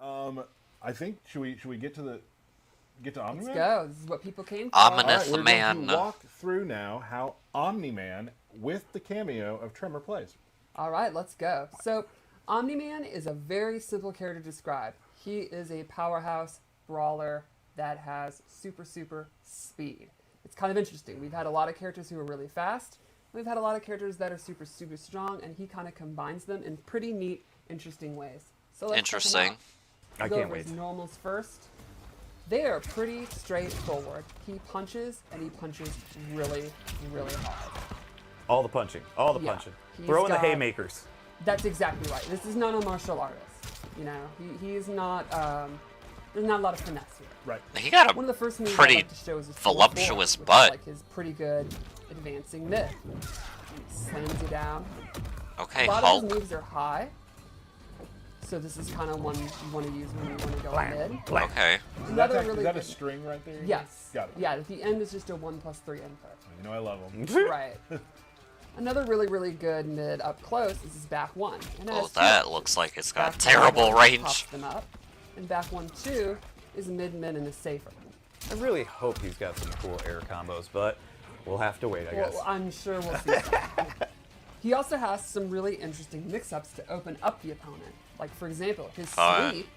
I think should we get to Omni-Man? Let's go. This is what people came for. Ominous We're Man. going to walk through now how Omni-Man with the cameo of Tremor plays. All right, let's go. So, Omni-Man is a very simple character to describe. He is a powerhouse brawler that has super speed. It's kind of interesting. We've had a lot of characters who are really fast. We've had a lot of characters that are super strong, and he kind of combines them in pretty neat, interesting ways. So let's Interesting. I can't over wait. his normals first. They are pretty straightforward. He punches, and he punches really hard. All the punching. All the Yeah. punching. He's Throw in the got- haymakers. That's exactly right. This is not a martial artist. You know, he is not. There's not a lot of finesse here. Right. He got One of a the first moves pretty I like to show is his voluptuous forward, which butt. is like his pretty good advancing mid. He slams you down. okay, A lot Hulk. of his moves are high, so this is kind of one you want to use when you want to go mid. Okay. Another really Is that a good- string right there? Yes. Got it. Yeah, at the end is just a 1+3 input. You know I love them. Right. Another really good mid up close is his back one. And it Oh, has two that options. looks like it's Back got terrible one range. pops them up, and back 1-2 is mid and is safer. I really hope he's got some cool air combos, but we'll have to wait, I guess. Well, I'm sure we'll see some. He also has some really interesting mix-ups to open up the opponent. Like, for example, his Oh, sweep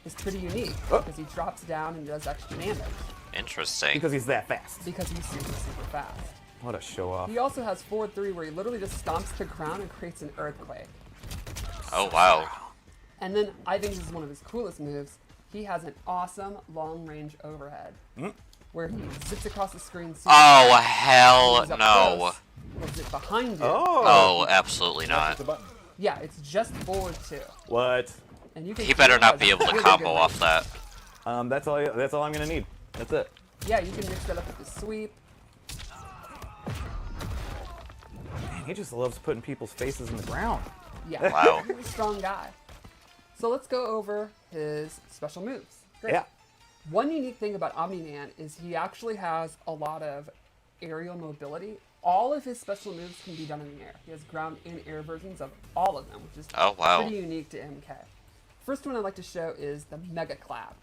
is pretty unique Oh. because he drops down and does extra damage Interesting. Because he's that fast. because he's super fast. What a show off. He also has forward 3 where he literally just stomps the ground and creates an earthquake. Oh, wow. And then I think this is one of his coolest moves. He has an awesome long-range overhead where he zips across the screen. super Oh, fast, hell moves up no. close, holds it behind you. Oh, absolutely That's not. the button. Yeah, it's just forward 2. What? And you can He see better it not has be able to really combo good off range. that. That's all I'm gonna need. That's it. Yeah, you can mix that up with the sweep. Man, he just loves putting people's faces in the ground. Yeah, Wow. he's a strong guy. So let's go over his special moves. Great. Yeah. One unique thing about Omni-Man is he actually has a lot of aerial mobility. All of his special moves can be done in the air. He has ground and air versions of all of them, which is Oh, wow. pretty unique to MK. First one I'd like to show is the Mega Clap.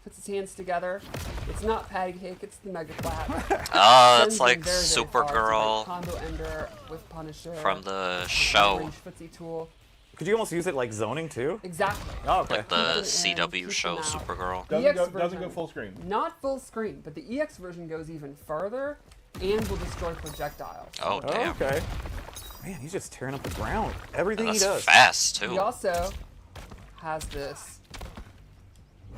Puts his hands together. It's not patty cake, it's the Mega Clap. Oh, Sends it's him like very, very far. It's Supergirl like combo ender with Punisher. from the Long show. range footsie tool. Could you almost use it like zoning too? Exactly. Oh, okay. Like the Keep them in, CW keep show them out. Supergirl. Doesn't go version- full screen. Not full screen, but the EX version goes even further and will destroy projectiles. Oh, damn. Okay. Man, he's just tearing up the ground. Everything That's he does. fast, He too. also has this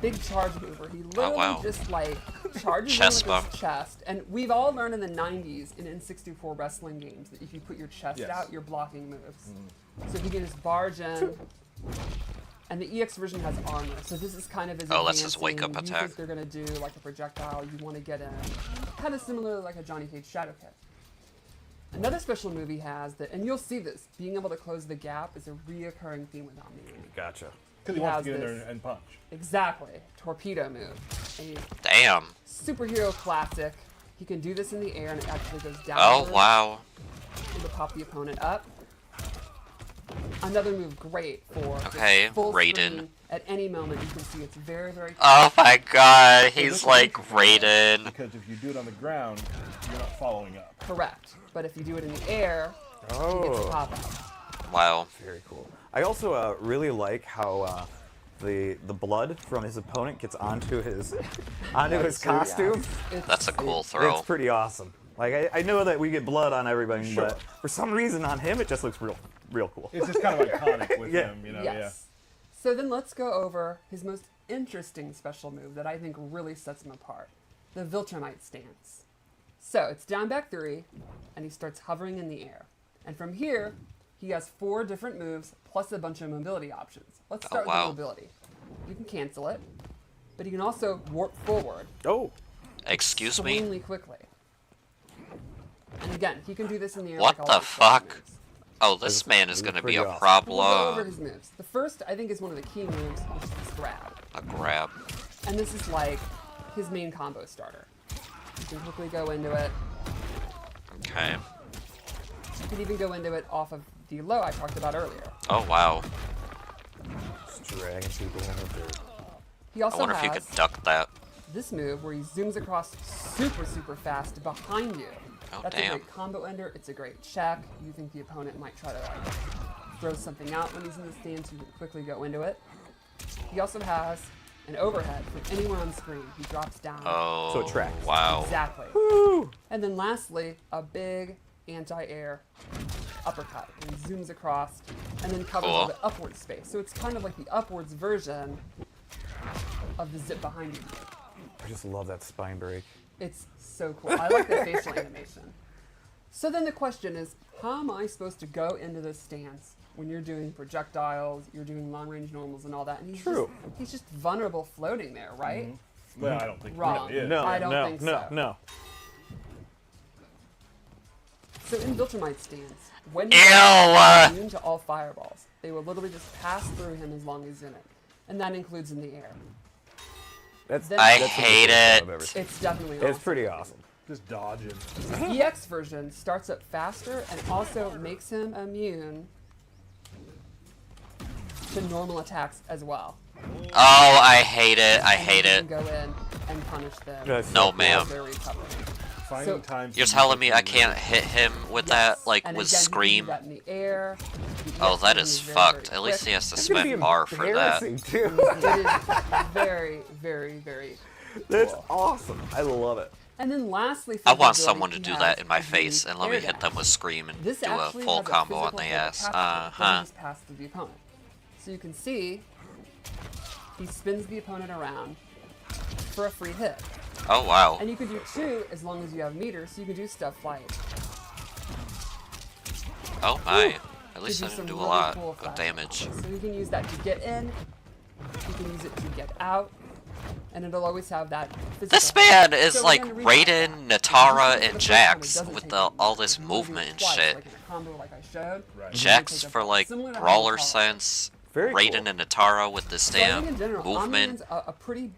big charge mover. He literally wow. just like charges Chest in with bump. his chest. And we've all learned in the 90s in N64 wrestling games that if you put your chest Yes. out, you're blocking moves. So he can just barge in. And the EX version has armor, so this is kind of his Oh, that's his wake-up advancing. attack. You think they're gonna do like a projectile, you want to get in. Kind of similar like a Johnny Cage Shadow Kick. Another special move he has that, and you'll see this, being able to close the gap is a reoccurring theme with Omni. Gotcha. Because he He wants has to get in this. there and punch. Exactly, torpedo move. A Damn. superhero classic. He can do this in the air and it actually goes down. Oh, wow. To pop the opponent up. Another move great for just Okay, full Raiden. screen. At any moment, you can see it's very Oh my god, So he's this like is Raiden. Because if you do it on the ground, you're not following up. correct. But if you do it in the air, you get to pop out. Wow. Very cool. I also really like how the blood from his opponent gets onto his costume. It's, That's a cool throw. It's pretty awesome. Like I know that we get blood on everybody, Sure. but for some reason on him it just looks real cool. It's just kind of iconic with Yeah. him, you know. yes. So then let's go over his most interesting special move that I think really sets him apart. The Viltrumite stance. So it's down back 3, and he starts hovering in the air. And from here, he has 4 different moves, plus a bunch of mobility options. Let's start wow. with the mobility. You can cancel it, but you can also warp forward Oh, Excuse me? extremely quickly. And again, he can do this in the air What like all the of his special fuck? moves. Oh, this man is gonna be pretty a awesome. We'll go over problem. his moves. The first, I think, is one of the key moves, which is this grab. A grab. And this is like his main combo starter. You can quickly go into it. Okay. You can even go into it off of the low I talked about earlier. Oh, wow. just dragging people in the dirt. He also I wonder if you has could duck that. this move where he zooms across super, super fast behind you. Oh, That's damn. a great combo ender. It's a great check. You think the opponent might try to like throw something out when he's in the stance, you can quickly go into it. He also has an overhead from anywhere on screen. He drops down. Oh, So it tracks. wow. Exactly. Woo! And then lastly, a big anti-air uppercut. And he zooms across and then covers Cool. all the upward space. So it's kind of like the upwards version of the zip behind you. I just love that spine break. It's so cool. I like the facial animation. So then the question is, how am I supposed to go into this stance when you're doing projectiles, you're doing long-range normals and all that? And he's just vulnerable floating there, right? Well, I don't think Wrong. it really is. No, I don't no, think no, so. no. So in Viltrumite's stance, when Ew! he's immune to all fireballs, they will literally just pass through him as long as he's in it. And that includes in the air. That's, Then- I That's hate I've it. ever seen. It's definitely It's awesome. pretty awesome. Just dodging. The EX version starts up faster and also makes him immune to normal attacks as well. Oh, I hate it. I And hate you it. can go in and punish them. That's No, so while ma'am. they're recovering. Finding So- times. You're to telling use me it I can can't really- hit him with Yes. that, like, And with again, you can do Scream? that in the air. The Oh, EX that version is very, fucked. very At least quick. he has to It's gonna be spend bar for that. embarrassing, too. It is very, very, very That's cool. awesome. I love it. And then lastly, for I want the ability someone to he do has that in my is the face and let me air hit them dash. with Scream and This do a actually full has combo on physical the hit ass. attached to it. It doesn't Uh-huh. just pass through the opponent. So you can see he spins the opponent around for a free hit. Oh, wow. And you can do two as long as you have meters, so you can do stuff like Oh, my. At gives least you I some didn't do a really lot cool of effects. damage. So you can use that to get in, you can use it to get out, and it'll always have that physical This hit. man is So like again, to recap that, Raiden, if you Natara, do it and for the first time, it Jax doesn't with take the, long. all this If you wanna do it movement and twice, shit. Like in a combo like I showed, Right. you Jax can take for a- like similar to how brawler you call it. sense. Very Raiden cool. and Natara with this So I think damn in general, movement. Omniman's a pretty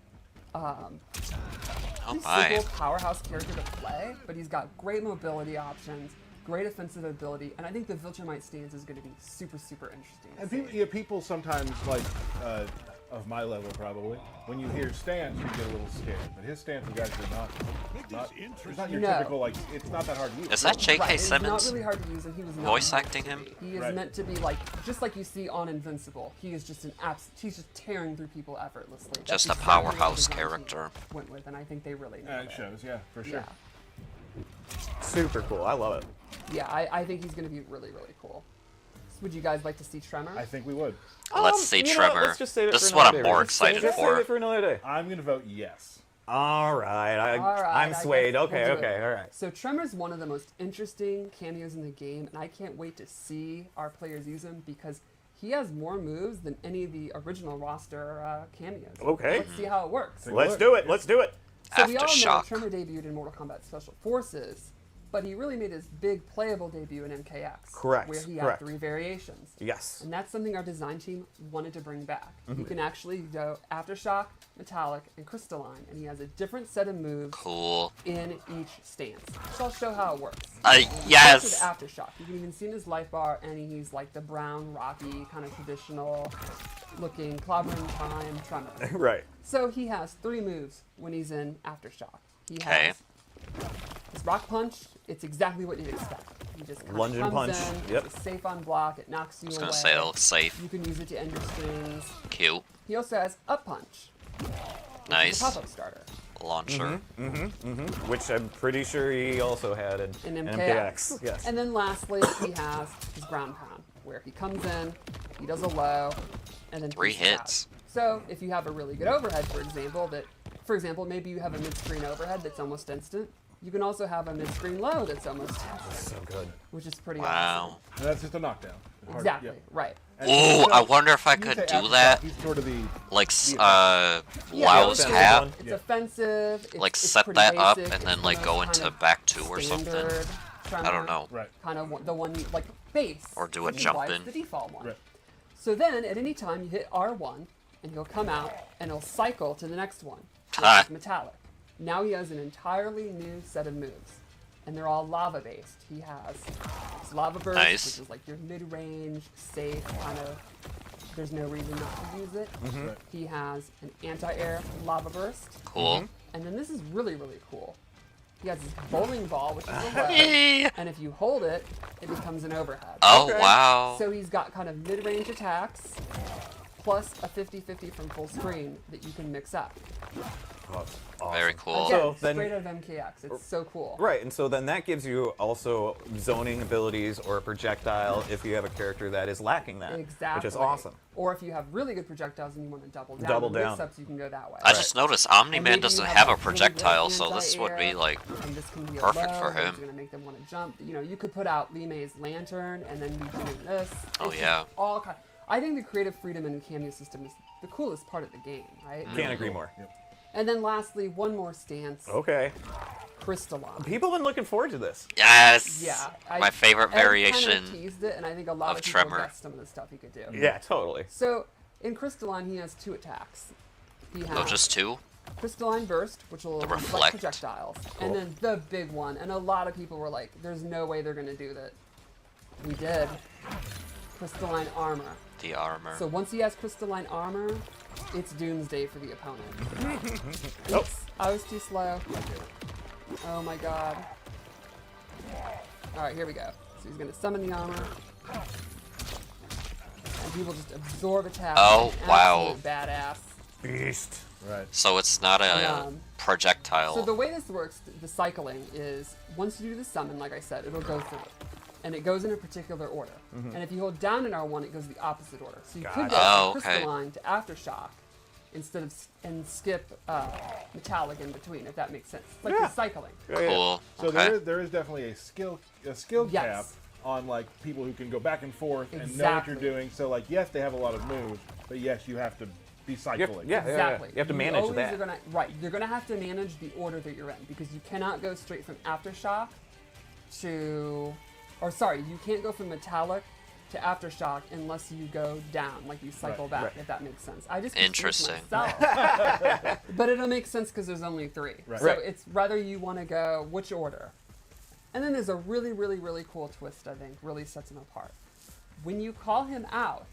Oh pretty my. simple powerhouse character to play, but he's got great mobility options, great offensive ability, and I think the Viltrumite stance is going to be super, super interesting. to And see. people, yeah, people sometimes like of my level probably. When you hear stance, you get a little scared. But his stance is actually not it's not your No. typical like. It's not that hard to use. Is that J.K. Right, it's not Simmons? really hard to use, and he was not voice meant acting to him? be. He is Right. meant to be like just like you see on Invincible. He is just he's just tearing through people effortlessly. That's Just a exactly what the powerhouse design team character. went with, and I think they really Yeah, nailed it it. shows. Yeah, for sure. Yeah, Super cool. I love it. yeah, I think he's going to be really, really cool. So would you guys like to see Tremor? I think we would. Let's see you know what, Tremor. let's just save it This for is what another I'm day. more Just save- excited just for. Save it for another day. I'm gonna vote yes. All right. All right, I'm I swayed. guess Okay. we'll do Okay. it. All right. So Tremor's one of the most interesting cameos in the game, and I can't wait to see our players use him because he has more moves than any of the original roster cameos. Okay. Let's see how it works. Take a Let's look. do it. Let's do it. So we all know Aftershock. Tremor debuted in Mortal Kombat Special Forces, but he really made his big playable debut in MKX. Correct, Where he correct. had 3 variations. Yes. And that's something our design team wanted to bring back. Mm-hmm. You can actually go Aftershock, Metallic, and Crystalline, and he has a different set of moves Cool. in each stance. So I'll show how it works. Yes. Starts with Aftershock. You can even see in his life bar, and he's like the brown, rocky, kind of traditional looking clobbering time Tremor. Right. So he has 3 moves when he's in Aftershock. He Okay. has his Rock Punch. It's exactly what you'd expect. He just kind Lunge of and comes punch. in, Yep. it's safe on block, it knocks you I was away. gonna say it looks safe. You can use it to end your strings. Cute. He also has Up Punch. Nice. Pop-up starter. Launcher. Which I'm pretty sure he also had in In MKX. Yes. And then lastly, he has his ground pound, where he comes in, he does a low, and then 3 pieces out. hits. So if you have a really good overhead, for example, maybe you have a mid-screen overhead that's almost instant. You can also have a mid-screen low that's almost instant, So good. which is pretty Wow. awesome. And that's just a knockdown. Hard- Exactly, yeah. right. And Ooh, so- I wonder if I you could say do Aftershock, that. He's sort of the Like, Yeah, Lau's it's hat. It's Yeah. offensive. It's, Like, it's set pretty that up basic, and then, it's like, the go most into kind of back 2 or something. standard I don't know. right. Kind of the one like base. Or do a which is jump why it's in. the default one. Right. So then, at any time, you hit R1, and he'll come out, and he'll cycle to the next one, which Ah. is Metallic. Now he has an entirely new set of moves, and they're all lava-based. He has his Lava Burst, Nice. which is like your mid-range, safe, kind of there's no reason not to use it. Right. He has an anti-air lava burst. Cool. And then this is really, really cool. He has this bowling ball, which is a low, Yay. and if you hold it, it becomes an overhead. Oh, Okay. wow. So he's got kind of mid-range attacks, plus a 50-50 from full screen that you can mix up. Oh, that's awesome. Very cool. Again, So then- straight out of MKX. It's so cool. Right, and so then that gives you also zoning abilities or a projectile if you have a character that is lacking that. Exactly. Which is awesome. Or if you have really good projectiles and you want to double down, Double on down. mix-ups, you can go that way. I just noticed And maybe Omni-Man you doesn't have have a really good projectile, so this would be anti-air, like and this can be a perfect low, for him. It's going to make them want to jump. You know, you could put out Limei's lantern and then be doing this. Oh, It's just yeah. all kind. I think the creative freedom in the cameo system is the coolest part of the game, right? Can't agree more. Yep. And then lastly, one more stance, Okay. Crystalline. People have been looking forward to this. Yeah, My favorite I variation. kind of teased it, and I think a lot of of people Tremor. guessed some of the stuff he could do. Yeah, totally. So in Crystalline, he has 2 attacks. He has Oh, just 2? Crystalline Burst, which will The reflect reflect. projectiles, Cool. and then the big one. And a lot of people were like, "There's no way they're going to do that." We did. Crystalline Armor. The armor. So once he has Crystalline Armor, it's doomsday for the opponent. Oh. Oops, I was too slow. Oh my god. Alright, here we go. So he's going to summon the armor. And he will just absorb attack. Oh, An wow. absolute Badass. Beast. Right. So it's not a Um, projectile. So the way this works, the cycling is, once you do the summon, like I said, it'll go through. And it goes in a particular order. And if you hold down in R1, it goes the opposite order. So you could go Gotcha. Oh, from okay. Crystalline to Aftershock instead of and skip Metallic in between, if that makes sense. It's like Yeah. the cycling. Yeah, yeah. Cool. So Okay. there is definitely a skill cap Yes. on like people who can go back and forth and know what Exactly. you're doing. So like yes, they have a lot of moves, but yes, you have to be You have, cycling. yeah, Exactly. you have to manage always that. Are gonna, right. You're going to have to manage the order that you're in because you cannot go straight from Aftershock to... Or sorry, you can't go from Metallic to Aftershock unless you go down, like you cycle Right, back, right. if that makes sense. I just confused Interesting. myself. But it'll make sense because there's only 3. Right. So Right. it's rather you want to go which order. And then there's a really, really, really cool twist, I think, really sets him apart. When you call him out,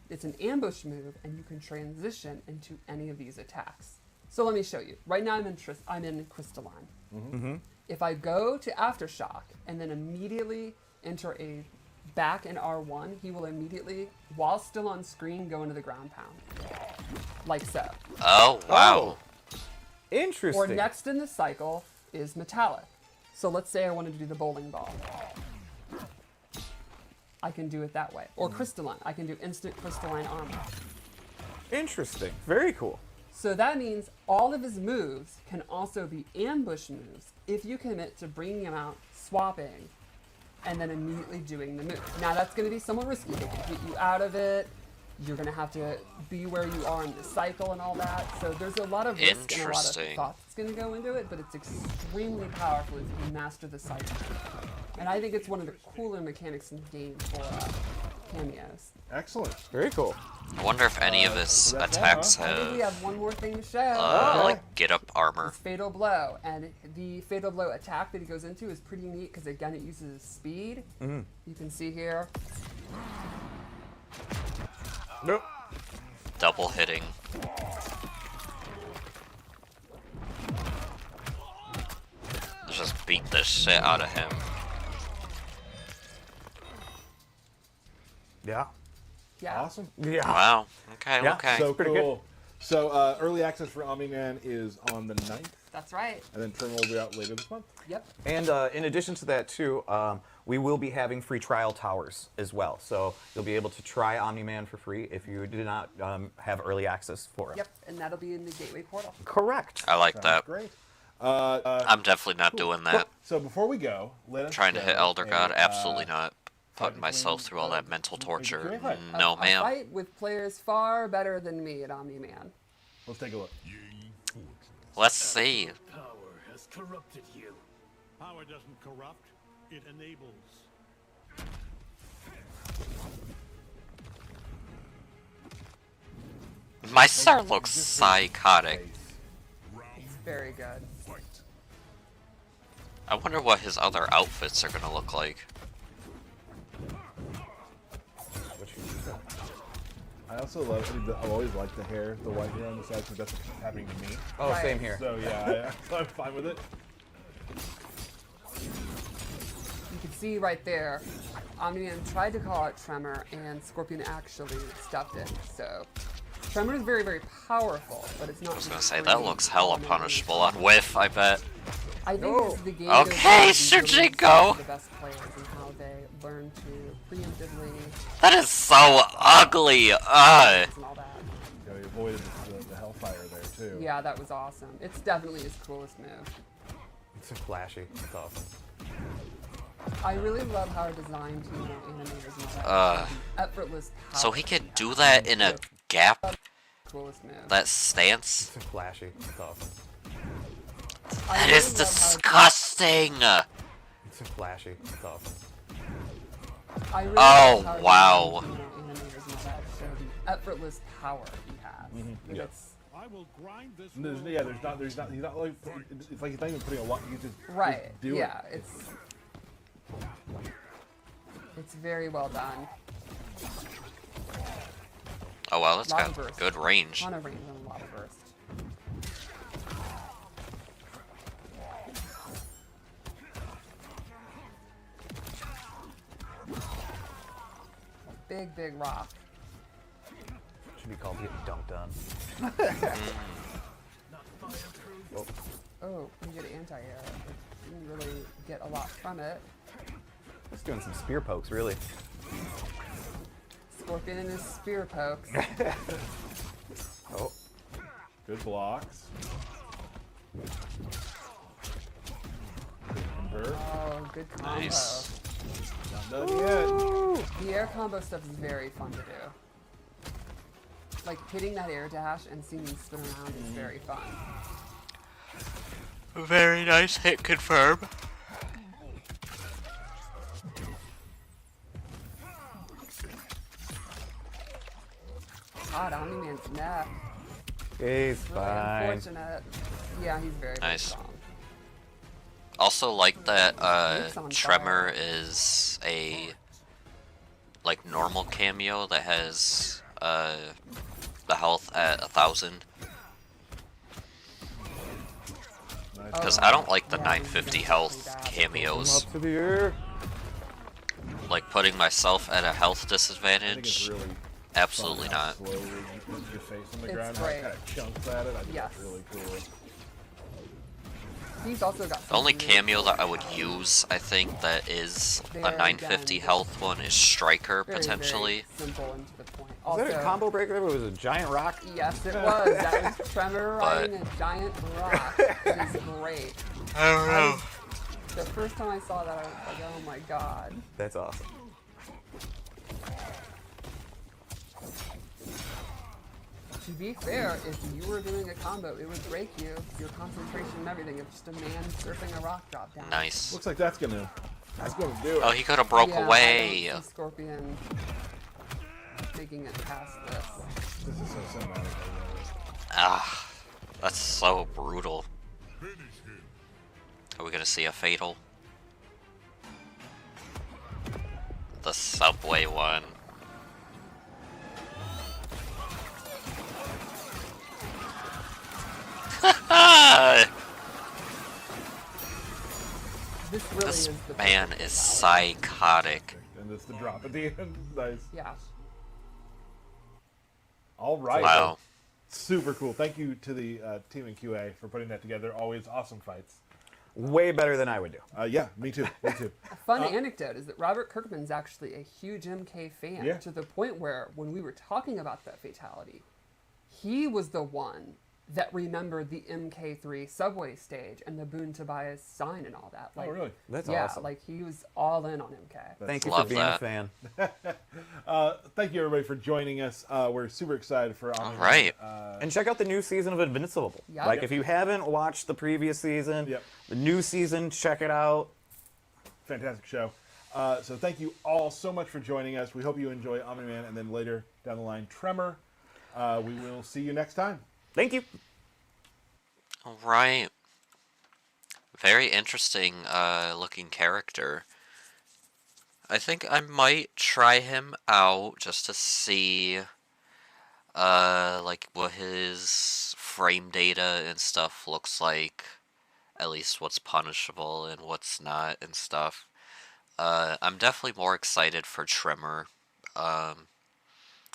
it's an ambush move, and you can transition into any of these attacks. So let me show you. Right now I'm in Crystalline. If I go to Aftershock and then immediately enter a back in R1, he will immediately, while still on screen, go into the ground pound. Like so. Oh, wow. Interesting. Or next in the cycle is Metallic. So let's say I wanted to do the bowling ball. I can do it that way. Or Crystalline. I can do instant Crystalline Armor. Interesting. Very cool. So that means all of his moves can also be ambush moves if you commit to bringing him out, swapping, and then immediately doing the move. Now that's going to be somewhat risky. They can get you out of it. You're going to have to be where you are in the cycle and all that. So there's a lot of risk and a lot of Interesting. thought that's going to go into it, but it's extremely powerful if you master the cycle. And I think it's one of the cooler mechanics in the game for cameos. Excellent. Very cool. I wonder if any of his so that's all, attacks huh? I think we have have one more thing to show. like get up armor. It's Fatal Blow, and the Fatal Blow attack that he goes into is pretty neat because again it uses his speed. You can see here. Nope. Double hitting. Just beat the shit out of him. Yeah. Yeah. Awesome. Yeah. Wow. Okay, Yeah, okay. So pretty cool. So early access for Omni-Man is on the 9th, That's right. and then Tremor will be out later this month. Yep. And in addition to that, too, we will be having free trial towers as well. So you'll be able to try Omni-Man for free if you do not have early access for it. Yep. And that'll be in the Gateway portal. Correct. I like Sounds that. great. I'm definitely not doing that. So before we go, let us Trying to go hit Elder and, God? Absolutely not. fight Putting myself through all that mental Maybe torture. can we fight? No, A ma'am. fight with players far better than me at Omni-Man. Let's take a look. Let's see. Power has corrupted you. Power doesn't corrupt, it enables. My star looks psychotic. It's very good. I wonder what his other outfits are gonna look like. I also love. I always like the hair, the white hair on the side, because that's what's happening to me. Oh, Right. same here. So yeah, I'm fine with it. You can see right there, Omni-Man tried to call out Tremor, and Scorpion actually stuffed it. So Tremor is very, very powerful, but it's not. I was gonna say, that looks hella punishable on Whiff, I bet. I think No. as the game Okay, goes on, Sir you Jinko. really see the best players and how they learn to preemptively That is so ugly. and all that. You know, he avoided the hellfire there too. Yeah, that was awesome. It's definitely his coolest move. It's so flashy. It's awesome. I really love how our design team animators and all that. Effortless power. So he could do that in a gap, Coolest move. that stance? It's so flashy. It's awesome. I That really is love disgusting. It's so flashy. It's awesome. I really Oh, love how our wow. design team animators and all that show the effortless power he has. And Yeah. it's I will grind this And world. there's not, he's not like, it's like he's not even putting a lot, he's just right. do Yeah, it. it's very well done. Oh wow, that's Lava got burst. good range. Ton of range on the lava burst. Big, big rock. Should be called getting dunked on. Oh, you get anti-air. It didn't really get a lot from it. Just doing some spear pokes, really. Scorpion and his spear pokes. Oh, Good blocks. Good convert. Oh, good combo. Nice. Not done yet. The air combo stuff is very fun to do. Like hitting that air dash and seeing him spin around is very fun. Very nice hit confirm. God, Omni-Man's neck. he's Really fine. unfortunate. Yeah, he's very, very Nice. strong. Also like that Luke's on Tremor fire. is a like normal cameo that has the health at 1,000. Because I don't like the Yeah, 950 he's health definitely Come cameos. up to the air. Like putting myself at a health I think it's disadvantage. really Absolutely fun how not. slowly you put your face on the It's ground, how great. it kind of chunks at it. I think Yes. that's really cool. He's also got The only some really cameo that I would use, I think, that is a There 950 again, health one is Striker, very, potentially. very simple and to the point. Was Also, that a combo breaker? It was a giant rock. yes, it was. That was Tremor But- riding a giant rock. It is great. I don't know. The first time I saw that, I was like, oh my god. That's awesome. To be fair, if you were doing a combo, it would break you, your concentration and everything. It's just a man surfing a rock drop down. Nice. Looks like that's gonna do it. Oh, he could have broke Yeah, away. I don't see Scorpion making it past this. This is so cinematic. I love it. Ah, that's so brutal. Are we gonna see a fatal? The subway one. This really This is the man is psychotic. And it's the drop at the end. Nice. Yeah. All right. Wow. Super cool. Thank you to the team in QA for putting that together. Always awesome fights. Way better than I would do. Yeah, me too. Me too. A fun anecdote is that Robert Kirkman's actually a huge MK fan Yeah. to the point where when we were talking about that fatality, he was the one that remembered the MK3 subway stage and the Boon Tobias sign and all that. Like, Oh, really? That's yeah, awesome. like he was all in on MK. Thank you Love for being that. a fan. Thank you, everybody, for joining us. We're super excited for All right. And check out the new season of Invincible. Yep. Like, Yep. if you haven't watched the previous season, Yep. the new season, check it out. Fantastic show. So thank you all so much for joining us. We hope you enjoy Omni-Man and then later down the line, Tremor. We will see you next time. Thank you. All right. Very interesting looking character. I think I might try him out just to see Like what his frame data and stuff looks like, at least what's punishable and what's not and stuff. I'm definitely more excited for Tremor. Um,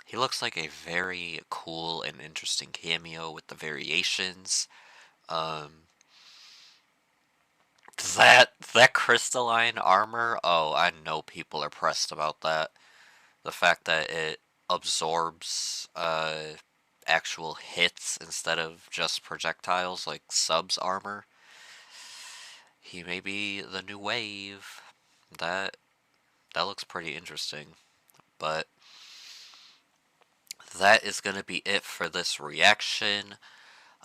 he looks like a very cool and interesting cameo with the variations. Um, that crystalline armor, oh, I know people are pressed about that. The fact that it absorbs actual hits instead of just projectiles like subs armor. He may be the new wave. That that looks pretty interesting. But that is going to be it for this reaction.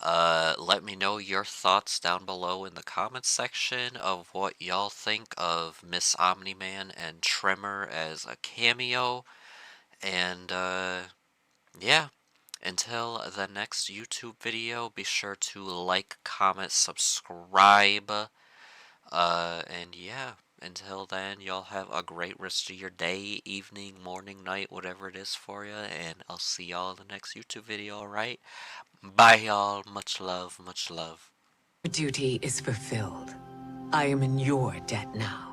Let me know your thoughts down below in the comments section of what y'all think of Miss Omni-Man and Tremor as a cameo. And, yeah. Until the next YouTube video, be sure to like, comment, subscribe. And yeah, until then, y'all have a great rest of your day, evening, morning, night, whatever it is for you. And I'll see y'all in the next YouTube video, alright? Bye, y'all. Much love, much love. Duty is fulfilled. I am in your debt now.